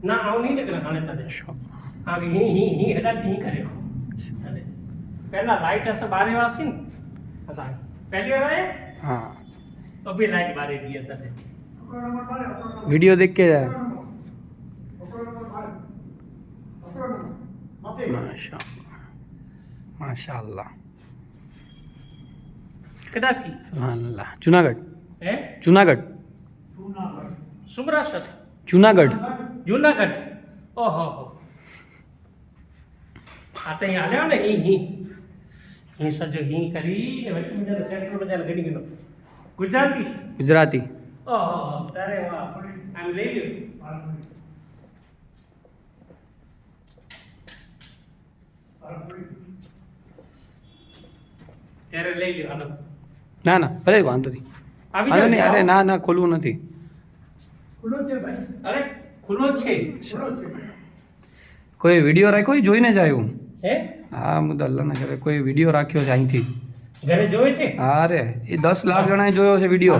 ना आओ नहीं निकला खाने तले आगे ही हटा दी करे पहला लाइट ऐसा 12 वासी ने अच्छा पहली बार आए हाँ अभी लाइट 12 दिया तले वीडियो देख के जाए माशाअल्लाह कदा थी सुभानअल्लाह जूनागढ़ है जूनागढ़ सुमरासर जूनागढ़ जूनागढ़ ओहो आते ही आले ने ही सजो ही करी ने वच्चे में सेंटर में जाने गणी गनो गुजराती गुजराती ओहो अरे वाह आम ले लो तेरे ले लो आलो ના ના ભલે વાંધો નહીં આવી વાંધો નહીં જાઓ અરે ના ના ખોલવું નથી ખુલ્લો છે ભાઈ અરે ખુલ્લો છે કોઈ વિડીયો રાખ્યો હોય જોઈને જાય હું હે હા હું તો અલ્લાહના ઘરે કોઈ વિડીયો રાખ્યો છે અહીંથી ઘરે જોવે છે હા રે એ 10 લાખ જણાએ જોયો છે વિડીયો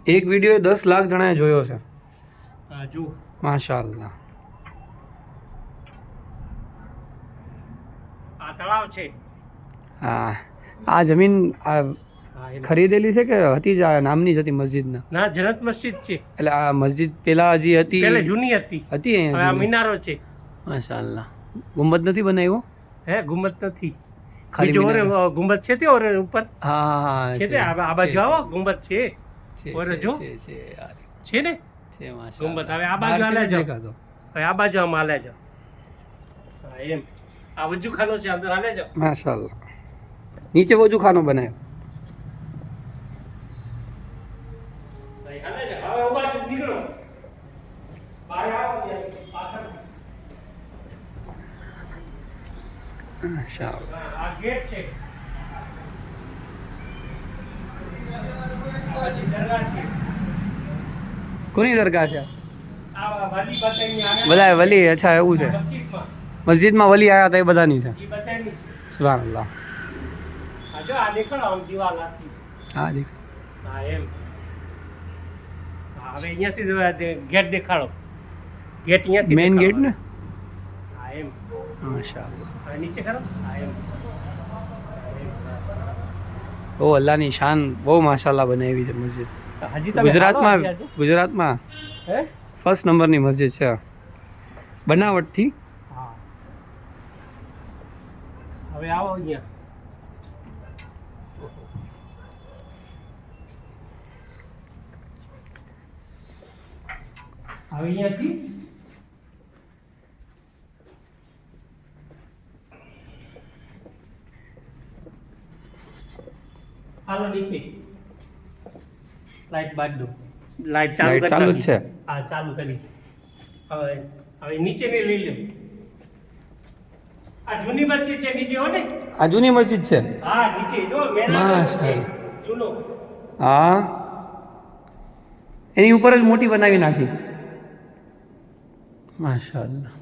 એક વિડીયો 10 લાખ જણાએ જોયો છે હા જો માશાઅલ્લાહ આ તળાવ છે હા આ જમીન આ હા એમ. ખરીદેલી છે કે હતી જ આ નામની જ હતી મસ્જિદના ના જનત મસ્જિદ છે એટલે આ મસ્જિદ પેલા હજી હતી પહેલે જૂની હતી હતી હવે આ અહીંયા મિનારો છે માશાઅલ્લાહ ગુંબદ નથી બનાવ્યો હે ગુંબદ નથી ખાલી બીજો ઓરે મિનારો. ગુંબદ છે તે ઓરે ઉપર હા હા છે તે આ બાજુ આવો ગુંબદ છે ઓરે જો છે યાર છે ને છે માશાઅલ્લાહ ગુંબદ હવે આ બાજુ હાલે જાઓ દેખાતો હવે આ બાજુ આમ હાલે જાઓ હા એમ આ વજુખાનો છે અંદર હાલે જાઓ માશાઅલ્લાહ નીચે વજુખાનો બનાવ્યો ભાઈ હાલે જાઓ હવે ઉભા થઈને નીકળો બહાર આવો ત્યાં પાછળથી. માશાઅલ્લાહ હા, આ ગેટ છે આ પછી દરગાહ છે કોની દરગાહ છે આ વાલી બતાવીને આવે બધા વલી અચ્છા એવું છે મસ્જિદમાં મસ્જિદમાં વલી આવ્યા હતા એ બધાની છે એ બતાવી છે સુભાનઅલ્લાહ આ જો આ નીકળો આમ દિવાલ આખી હા દેખ હા એમ હા, હવે અહીંયાથી ગેટ દેખાડો ગેટ અહીંયાથી મેઇન ગેટ ને હા એમ માશાઅલ્લાહ હવે નીચે કરો હા એમ બહુ અલ્લાહની શાન બહુ માશાઅલ્લાહ બનાવી છે મસ્જિદ હજી તમે ગુજરાતમાં હાલો હજી ગુજરાતમાં હે ફર્સ્ટ નંબરની મસ્જિદ છે બનાવટથી હા હવે આવો અહીંયા હવે અહીંયાથી હાલો નીચે લાઈટ બાદ દો લાઈટ ચાલુ લાઈટ કરી ચાલુ જ નાખી. છે. હા ચાલુ કરી હવે હવે નીચે ને લઈ લો આ જૂની મસ્જિદ છે નીચે હો ને આ જૂની મસ્જિદ છે હા નીચે જો મેરામત છે માશાઅલ્લાહ. જૂનો હા એની ઉપર જ મોટી બનાવી નાખી માશાઅલ્લાહ